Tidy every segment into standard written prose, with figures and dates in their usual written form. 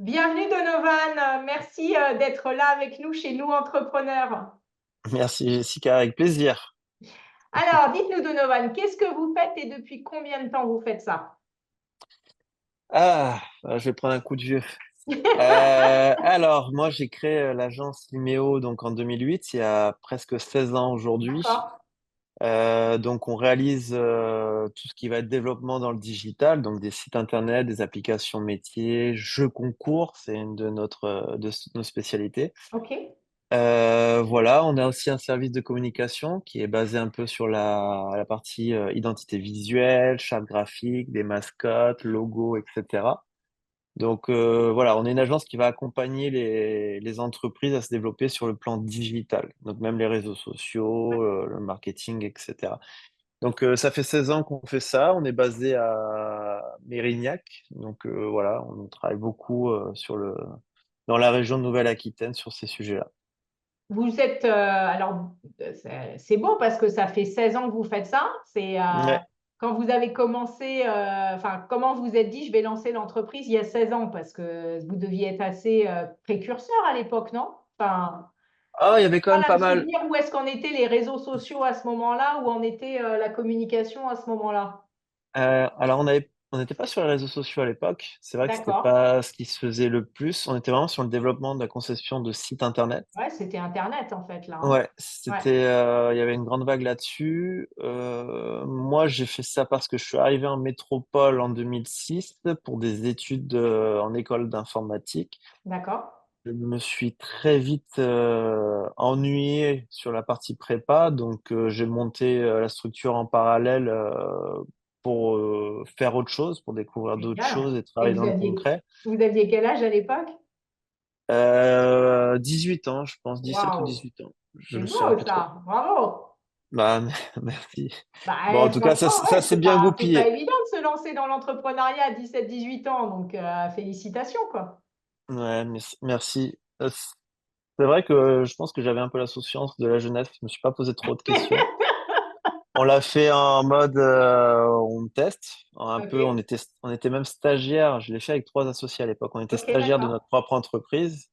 Bienvenue Donovan, merci d'être là avec nous chez nous entrepreneurs. Merci Jessica, avec plaisir. Alors, dites-nous Donovan, qu'est-ce que vous faites et depuis combien de temps vous faites ça? Je vais prendre un coup de vieux. Alors, moi, j'ai créé l'agence Liméo donc en 2008, il y a presque 16 ans aujourd'hui. D'accord, Donc, on réalise tout ce qui va être développement dans le digital, donc des sites internet, des applications métiers, jeux concours, c'est une de nos spécialités. ok, Voilà, on a aussi un service de communication qui est basé un peu sur la partie identité visuelle, charte graphique, des mascottes, logos, etc. Donc voilà, on est une agence qui va accompagner les entreprises à se développer sur le plan digital, donc même les réseaux sociaux, le marketing, etc. Donc ça fait 16 ans qu'on fait ça, on est basé à Mérignac, donc voilà, on travaille beaucoup dans la région de Nouvelle-Aquitaine sur ces sujets-là. vous êtes, alors c'est beau parce que ça fait 16 ans que vous faites ça. C'est Ouais. quand vous avez commencé, enfin comment vous vous êtes dit je vais lancer l'entreprise il y a 16 ans parce que vous deviez être assez précurseur à l'époque, non? Enfin, Ah, il y avait quand même à me pas mal. souvenir où est-ce qu'en étaient les réseaux sociaux à ce moment-là, où en était la communication à ce moment-là. Alors, on n'était pas sur les réseaux sociaux à l'époque. C'est vrai que c'était D'accord. pas ce qui se faisait le plus. On était vraiment sur le développement de la conception de sites internet. Ouais, c'était Internet en fait là, hein. Ouais, Ouais, il y avait une grande vague là-dessus. Moi, j'ai fait ça parce que je suis arrivé en métropole en 2006 pour des études en école d'informatique. d'accord. Je me suis très vite ennuyé sur la partie prépa, donc j'ai monté la structure en parallèle pour faire autre chose, pour découvrir d'autres Génial. choses et Et travailler dans le concret. vous aviez quel âge à l'époque? 18 ans, je pense, 17 ou Waouh, 18 ans. Je c'est me souviens beau plus trop. ça, bravo. Bah, merci. Bah, Bon, en tout cas, franchement, ça ouais, s'est bien c'est pas goupillé. évident de se lancer dans l'entrepreneuriat à 17, 18 ans, donc félicitations quoi. Ouais, merci. C'est vrai que je pense que j'avais un peu la souciance de la jeunesse. Je me suis pas posé trop de questions. On l'a fait en mode on teste un Ok, peu. On était même stagiaire. Je l'ai fait avec trois associés à l'époque. On était ok, stagiaires de d'accord. notre propre entreprise.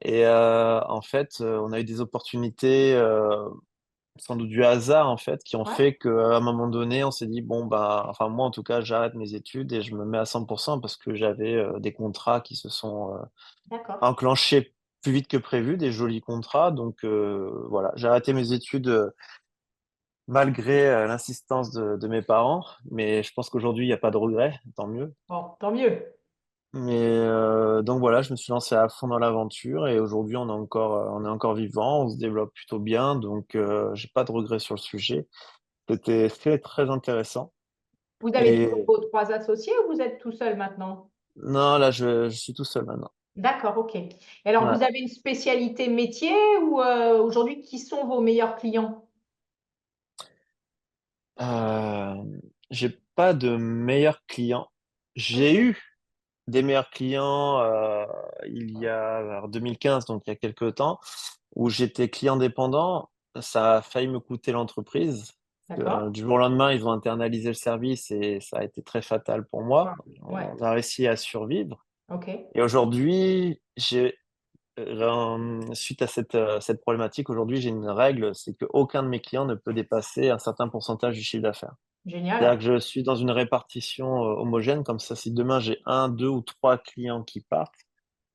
Et en fait, on a eu des opportunités, sans doute du hasard en fait, qui ont Ouais, fait qu'à un moment donné, on s'est dit bon bah, enfin moi en tout cas, j'arrête mes études et je me mets à 100% parce que j'avais des contrats qui se sont d'accord. enclenchés plus vite que prévu, des jolis contrats. Donc voilà, j'ai arrêté mes études malgré l'insistance de mes parents, mais je pense qu'aujourd'hui, il n'y a pas de regret, tant mieux. Bon, tant mieux. Mais donc voilà, je me suis lancé à fond dans l'aventure et aujourd'hui, on est encore vivant, on se développe plutôt bien, donc j'ai pas de regrets sur le sujet. C'était très intéressant. Vous avez toujours Et vos trois associés ou vous êtes tout seul maintenant? non, là, je suis tout seul maintenant. D'accord, ok. Et alors, Ouais. vous avez une spécialité métier ou aujourd'hui, qui sont vos meilleurs clients? Euh, j'ai pas de meilleurs clients. J'ai Ok, eu des meilleurs clients il y a vers 2015, donc il y a quelques temps, où j'étais client dépendant. Ça a failli me coûter l'entreprise. d'accord. Du jour au lendemain, ils ont internalisé le service et ça a été très fatal pour moi. Ouais, ouais, On a réussi à survivre. ok. Et aujourd'hui, suite à cette problématique, aujourd'hui, j'ai une règle, c'est qu'aucun de mes clients ne peut dépasser un certain pourcentage du chiffre d'affaires. C'est-à-dire Génial. que je suis dans une répartition homogène, comme ça, si demain j'ai un, deux ou trois clients qui partent,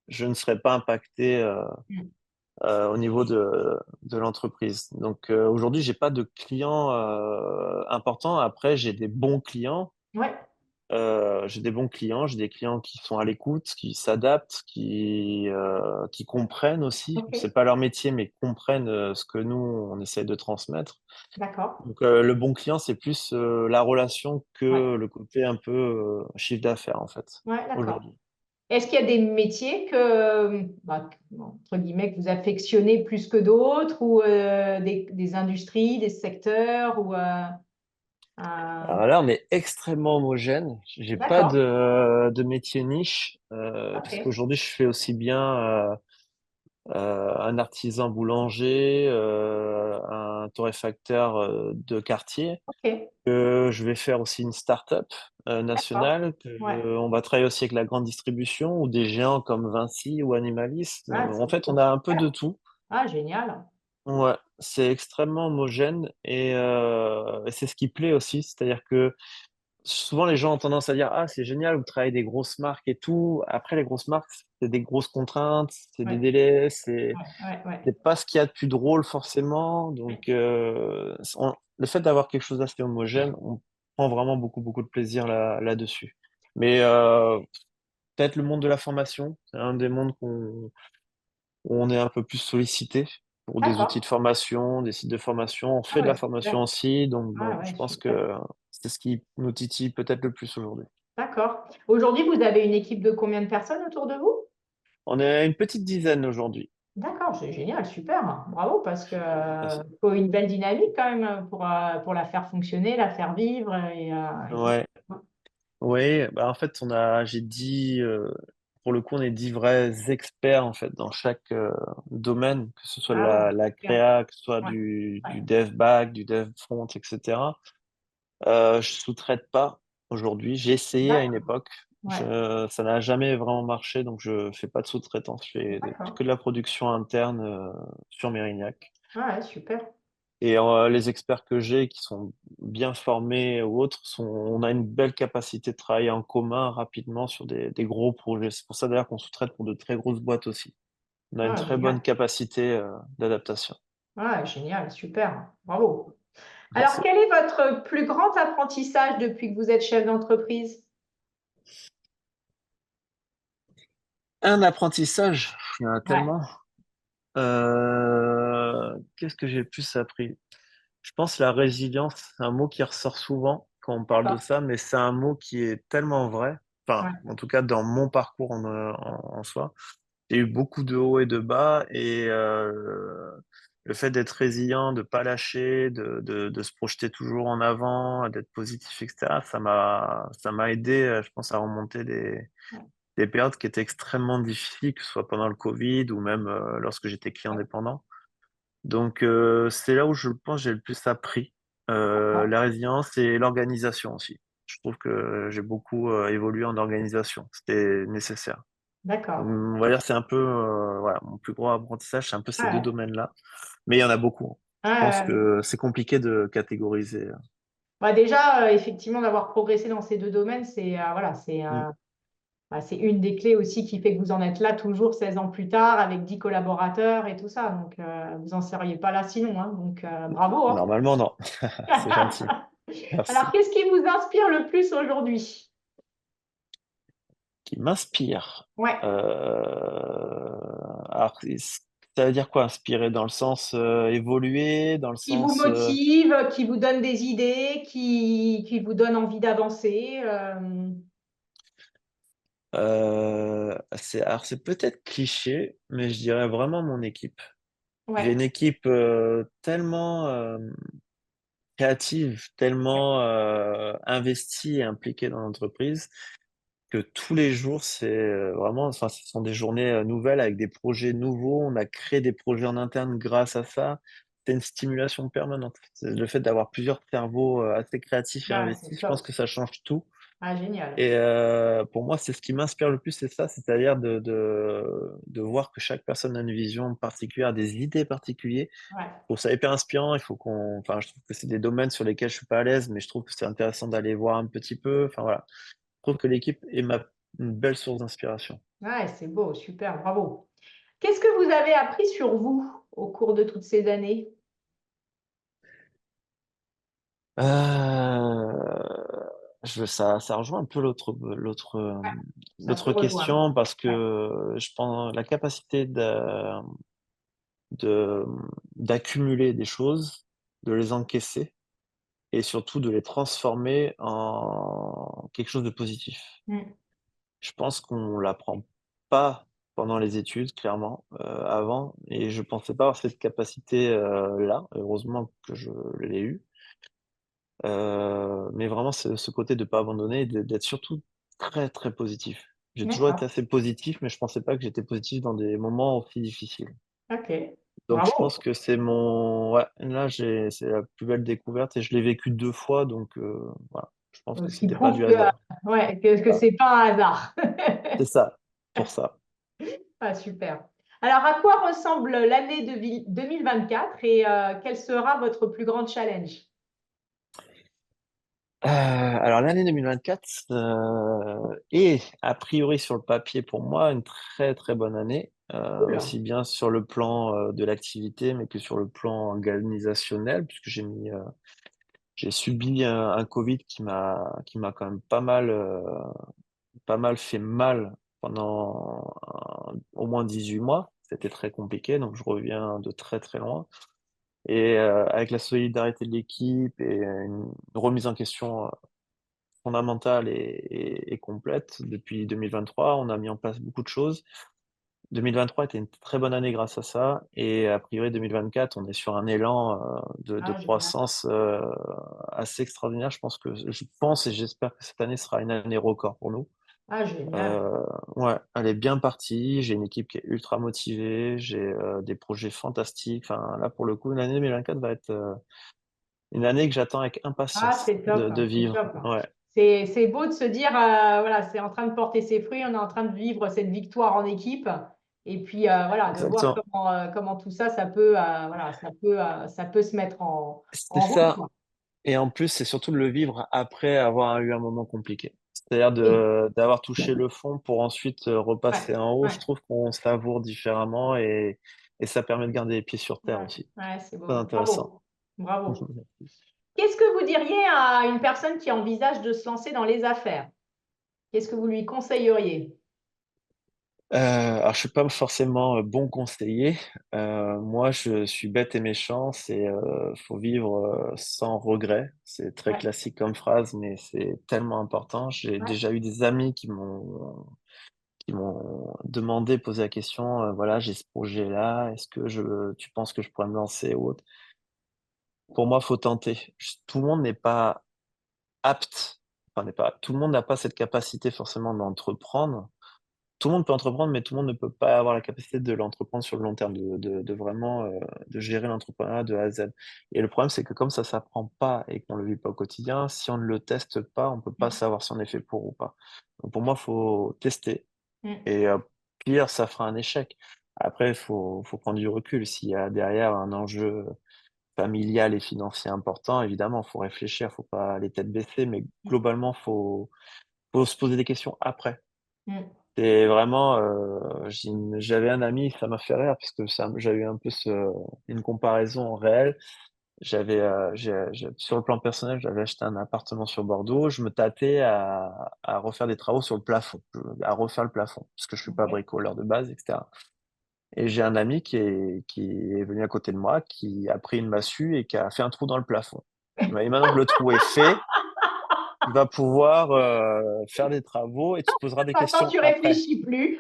je ne serai pas impacté Mm. au niveau de l'entreprise. Donc aujourd'hui, j'ai pas de clients importants. Après, j'ai des bons clients. Ouais, J'ai des bons clients, j'ai des clients qui sont à l'écoute, qui s'adaptent, qui comprennent aussi. ok, C'est pas leur métier, mais comprennent ce que nous, on essaie de transmettre. d'accord. Donc, le bon client, c'est plus la relation Ouais, que le côté un peu chiffre d'affaires, en fait, ouais, d'accord. aujourd'hui. Est-ce qu'il y a des métiers que, bah, entre guillemets, que vous affectionnez plus que d'autres ou des industries, des secteurs ou Alors là, on est extrêmement homogène. J'ai pas d'accord. de métier niche, parce Ok. qu'aujourd'hui, je fais aussi bien un artisan boulanger, un torréfacteur de quartier. Ok, Je vais faire aussi une start-up d'accord. nationale. Ouais. On va travailler aussi avec la grande distribution ou des géants comme Vinci ou Animalis. Ah, En c'est fait, on beau, a un peu de super. tout. Ah, génial. Ouais, c'est extrêmement homogène et c'est ce qui plaît aussi. C'est-à-dire que souvent les gens ont tendance à dire: «Ah, c'est génial, vous travaillez des grosses marques et tout». Après, les grosses marques, c'est des grosses contraintes, c'est des Ouais, délais, c'est ouais, ouais, ouais. c'est pas ce qu'il y a de plus drôle forcément. Ouais. Donc, le fait d'avoir quelque chose d'assez homogène, on prend vraiment beaucoup, beaucoup de plaisir là-dessus. Mais peut-être le monde de la formation, c'est un des mondes où on est un peu plus sollicité pour des outils D'accord. de formation, des sites de formation. On Ah fait de ouais, la super. formation aussi, donc Ah bon, je ouais, pense super. que c'est ce qui nous titille peut-être le plus aujourd'hui. D'accord. Aujourd'hui, vous avez une équipe de combien de personnes autour de vous? On est une petite dizaine aujourd'hui. D'accord, c'est génial, super. Bravo, parce que Merci. faut une belle dynamique quand même pour la faire fonctionner, la faire vivre et tout. Ouais. Oui, bah, en fait, j'ai dit, pour le coup, on est 10 vrais experts, en fait, dans chaque, domaine, que ce soit Ah ouais, la super. créa, que ce soit Ouais, ouais, du dev back, du dev front, et cetera. Je sous-traite pas aujourd'hui. J'ai essayé à une d'accord. époque, Ouais, ça n'a jamais vraiment marché, donc je fais pas de sous-traitance. Je fais d'accord. que de la production interne, sur Mérignac. Ah ouais, super. Et les experts que j'ai qui sont bien formés ou autres on a une belle capacité de travailler en commun rapidement sur des gros projets. C'est pour ça d'ailleurs qu'on sous-traite pour de très grosses boîtes aussi. On a une Ah, très bonne génial. capacité, d'adaptation. Ah, génial, super. Bravo. Alors, Merci. quel est votre plus grand apprentissage depuis que vous êtes chef d'entreprise? Un apprentissage, il y en a Ouais, tellement. Qu'est-ce que j'ai le plus appris? Je pense la résilience, c'est un mot qui ressort souvent quand on parle de d'accord. ça, mais c'est un mot qui est tellement vrai. Enfin, Ouais, en tout cas dans mon parcours en soi. J'ai eu beaucoup de hauts et de bas et le fait d'être résilient, de pas lâcher, de se projeter toujours en avant, d'être positif et cetera, ça m'a aidé, je pense à remonter ouais, des périodes qui étaient extrêmement difficiles, que ce soit pendant le covid ou même, lorsque j'étais client ouais. dépendant. Donc c'est là où je pense j'ai le plus appris, D'accord. la résilience et l'organisation aussi. Je trouve que j'ai beaucoup, évolué en organisation. C'était nécessaire. D'accord. On va dire c'est un peu, voilà, mon plus gros apprentissage, c'est un peu ces 2 Ouais. domaines-là, mais il y en a beaucoup. Je pense Ouais, que c'est compliqué de catégoriser. bah déjà, effectivement, d'avoir progressé dans ces deux domaines, voilà, Mmh, bah, c'est une des clés aussi qui fait que vous en êtes là toujours 16 ans plus tard avec 10 collaborateurs et tout ça. Donc, vous n'en seriez pas là sinon, hein. Donc, bravo, hein. normalement non. C'est gentil, Alors, merci. qu'est-ce qui vous inspire le plus aujourd'hui? Qui m'inspire, Ouais. alors ça veut dire quoi inspirer? Dans le sens, évoluer, dans le Qui vous sens, motive, qui vous donne des idées, qui vous donne envie d'avancer. c'est peut-être cliché, mais je dirais vraiment mon équipe. J'ai une Ouais, équipe, tellement, créative, tellement, investie et impliquée dans l'entreprise que tous les jours, c'est, vraiment enfin, ce sont des journées, nouvelles avec des projets nouveaux. On a créé des projets en interne grâce à ça. C'est une stimulation permanente. C'est le fait d'avoir plusieurs cerveaux, assez créatifs et ouais, c'est investis, je pense top. que ça change tout Ah, génial. et pour moi, c'est ce qui m'inspire le plus, c'est ça, c'est-à-dire de voir que chaque personne a une vision particulière, des idées particulières. Ouais, Je trouve ça hyper inspirant. Je trouve que c'est des domaines sur lesquels je suis pas à l'aise, mais je trouve que c'est intéressant d'aller voir un petit peu. Enfin voilà, je trouve que l'équipe est une belle source d'inspiration. ouais, c'est beau, super, bravo. Qu'est-ce que vous avez appris sur vous au cours de toutes ces années? Ça rejoint un peu Ouais, ça se l'autre rejoint. question parce Ouais, que je pense la capacité de, d'accumuler des choses, de les encaisser et surtout de les transformer en quelque chose de positif. mm, Je pense qu'on l'apprend pas pendant les études, clairement, avant et je pensais pas avoir cette capacité, là. Heureusement que je l'ai eue. Mais vraiment ce côté de pas abandonner et d'être surtout très, très positif. J'ai toujours été D'accord. assez positif, mais je pensais pas que j'étais positif dans des moments aussi difficiles. Ok. Donc je pense Bravo. que c'est mon, ouais, là c'est la plus belle découverte et je l'ai vécu 2 fois, donc voilà. Je pense que Ce qui c'était pas prouve du que, hasard. ouais, que Voilà. c'est pas un hasard. C'est ça, pour ça. Ah, super. Alors, à quoi ressemble l'année 2024 et quel sera votre plus grand challenge? Alors l'année 2024 est a priori sur le papier pour moi une très très bonne année, Cool. aussi bien sur le plan de l'activité, mais que sur le plan organisationnel, puisque j'ai subi un Covid qui m'a quand même pas mal fait mal pendant au moins 18 mois. C'était très compliqué, donc je reviens de très très loin. Et avec la solidarité de l'équipe et une remise en question fondamentale et complète depuis 2023, on a mis en place beaucoup de choses. 2023 était une très bonne année grâce à ça et a priori 2024, on est sur un élan de Ah, génial. croissance assez extraordinaire. Je pense et j'espère que cette année sera une année record pour nous. Ah, génial. Euh, ouais, elle est bien partie. J'ai une équipe qui est ultra motivée. J'ai des projets fantastiques. Enfin, là, pour le coup, l'année 2024 va être une année que j'attends avec Ah, impatience c'est top, de c'est vivre. top. Ouais, C'est beau de se dire, voilà, c'est en train de porter ses fruits, on est en train de vivre cette victoire en équipe. Et puis, voilà, de voir exactement. comment tout ça, ça peut, voilà, ça peut se mettre C'est en route, ça. quoi. Et en plus, c'est surtout de le vivre après avoir eu un moment compliqué. C'est-à-dire Oui. d'avoir touché le fond pour ensuite repasser Ouais, en haut. Je ouais, trouve qu'on savoure différemment et ça permet de garder les pieds sur terre ouais, aussi. ouais, c'est Très beau. intéressant. Bravo. Bravo. Qu'est-ce que vous diriez à une personne qui envisage de se lancer dans les affaires? Qu'est-ce que vous lui conseilleriez? Alors, je suis pas forcément bon conseiller. Moi, je suis bête et méchant. C'est faut vivre sans regret. C'est très Ouais, classique comme phrase, mais c'est tellement important. J'ai ouais. déjà eu des amis qui m'ont demandé, posé la question. Voilà, j'ai ce projet-là. Tu penses que je pourrais me lancer ou autre? Pour moi, faut tenter. Tout le monde n'est pas apte. Enfin, n'est pas. Tout le monde n'a pas cette capacité forcément d'entreprendre. Tout le monde peut entreprendre, mais tout le monde ne peut pas avoir la capacité de l'entreprendre sur le long terme, de vraiment de gérer l'entrepreneuriat de A à Z. Et le problème, c'est que comme ça s'apprend pas et qu'on le vit pas au quotidien, si on ne le teste pas, on peut pas savoir si on est fait pour ou pas. Donc pour moi, faut tester. Mm, Et pire, ça fera un échec. Après, faut prendre du recul. S'il y a derrière un enjeu familial et financier important, évidemment, faut réfléchir, faut pas les têtes baissées, mais mm, globalement, faut se poser des questions après. mm. C'est vraiment, j'avais un ami, ça m'a fait rire parce que j'avais eu un peu une comparaison réelle. Sur le plan personnel, j'avais acheté un appartement sur Bordeaux. Je me tâtais à refaire des travaux sur le plafond, à refaire le plafond parce que je suis pas Ok. bricoleur de base, etc. Et j'ai un ami qui est venu à côté de moi, qui a pris une massue et qui a fait un trou dans le plafond. Il m'a dit, maintenant que le trou est fait, tu vas pouvoir faire des travaux et tu te poseras des Maintenant, questions tu après. réfléchis plus.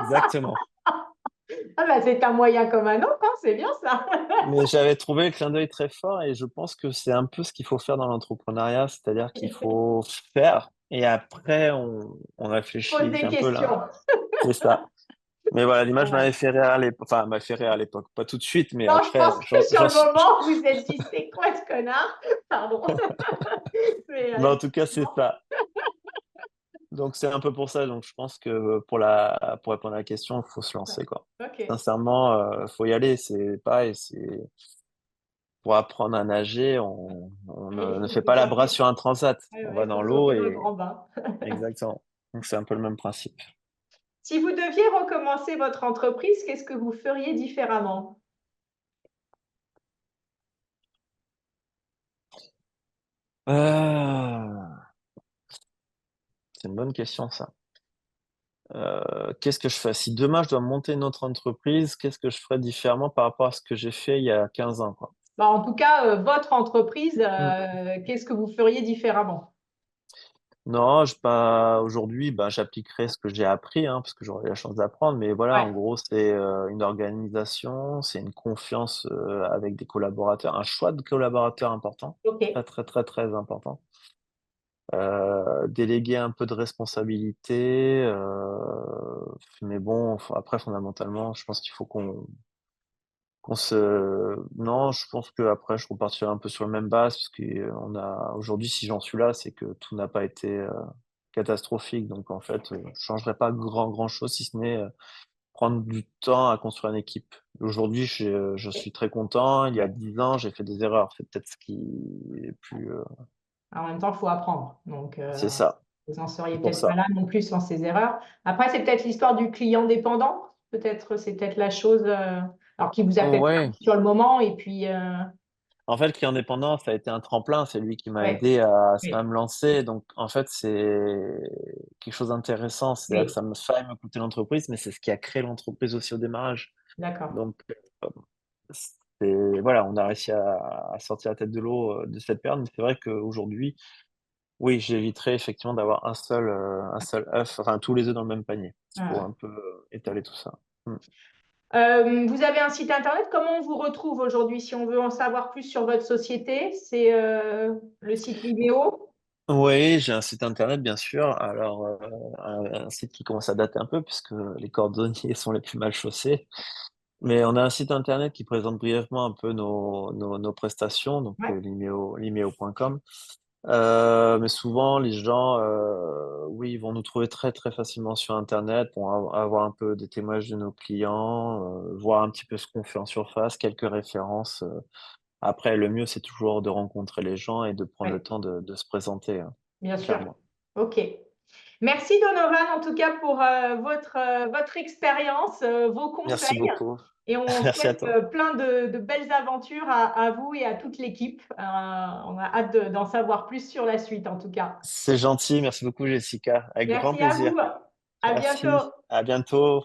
Exactement. Ah bah, c'est un moyen comme un autre, hein, c'est bien ça. Mais j'avais trouvé le clin d'œil très fort et je pense que c'est un peu ce qu'il faut faire dans l'entrepreneuriat, c'est-à-dire qu'il faut faire et après on Pose réfléchit. C'est des un peu là, questions. c'est ça. Mais voilà, l'image Ouais. m'avait fait rire à l'époque, enfin m'a fait rire à l'époque, pas tout de suite, mais Non, je après, pense que sur le moment, vous vous êtes dit, c'est quoi ce connard? Pardon. Mais mais en tout cas c'est effectivement, ça. Donc c'est un peu pour ça. Donc je pense que pour répondre à la question, il faut se ouais. lancer quoi. Ok. Sincèrement, faut y aller. C'est pareil, c'est pour apprendre à nager, on Il ne faut fait se pas la brasse jeter. sur un transat. Ouais, On ouais, va il faut dans l'eau sauter dans le et grand bain. exactement. Donc c'est un peu le même principe. Si vous deviez recommencer votre entreprise, qu'est-ce que vous feriez différemment? Ah, c'est une bonne question ça. Qu'est-ce que je fais? Si demain je dois monter une autre entreprise, qu'est-ce que je ferais différemment par rapport à ce que j'ai fait il y a 15 ans, quoi? Bah, en tout cas, votre entreprise, Hmm. qu'est-ce que vous feriez différemment? Non, pas aujourd'hui, ben, j'appliquerai ce que j'ai appris, hein, parce que j'aurai la chance d'apprendre. Mais voilà, en Ouais, gros, c'est une organisation, c'est une confiance avec des collaborateurs, un choix de collaborateurs important, ok. très très très très important. déléguer un peu de responsabilité. Mais bon, après, fondamentalement, je pense qu'il faut qu'on se... Non, je pense que après, je repartirai un peu sur la même base, parce que on a aujourd'hui, si j'en suis là, c'est que tout n'a pas été catastrophique. Donc en fait, je changerai pas grand chose, si ce n'est prendre du temps à construire une équipe. Aujourd'hui, je suis très content. Il y a 10 ans, j'ai fait des erreurs. C'est peut-être ce qui est plus. En même temps, il faut apprendre. Donc, C'est ça. vous n'en seriez C'est pour peut-être pas ça. là non plus sans ces erreurs. Après, c'est peut-être l'histoire du client dépendant. Peut-être, c'est peut-être la chose, alors qui vous a peut-être Ouais. servi sur le moment. Et puis, En fait, le client dépendant, ça a été un tremplin. C'est lui qui m'a ouais, aidé à oui, me lancer. Donc, en fait, c'est quelque chose d'intéressant. C'est-à-dire que oui, ça me faille me coûter l'entreprise, mais c'est ce qui a créé l'entreprise aussi au démarrage. d'accord. Donc, voilà, on a réussi à sortir la tête de l'eau de cette période. Mais c'est vrai qu'aujourd'hui, oui, j'éviterais effectivement d'avoir un seul œuf, enfin tous les œufs dans le même panier. Il faut Voilà. un peu étaler tout ça. Mm. Vous avez un site internet. Comment on vous retrouve aujourd'hui si on veut en savoir plus sur votre société? C'est le site vidéo. Oui, j'ai un site internet, bien sûr. Alors, un site qui commence à dater un peu, puisque les cordonniers sont les plus mal chaussés. Mais on a un site internet qui présente brièvement un peu nos prestations, donc Ouais, limeo.com. Mais souvent, les gens, oui, ils vont nous trouver très facilement sur Internet, vont avoir un peu des témoignages de nos clients, voir un petit peu ce qu'on fait en surface, quelques références. Après, le mieux, c'est toujours de rencontrer les gens et de prendre le ouais, temps de se présenter, hein, bien sûr. clairement. OK. Merci Donovan, en tout cas, pour votre expérience, vos Merci conseils. beaucoup. Et on Merci à souhaite toi. plein de belles aventures à vous et à toute l'équipe. On a hâte d'en savoir plus sur la suite, en tout cas. C'est gentil. Merci beaucoup, Jessica. Avec grand Merci à plaisir. vous. À Merci. bientôt. À bientôt.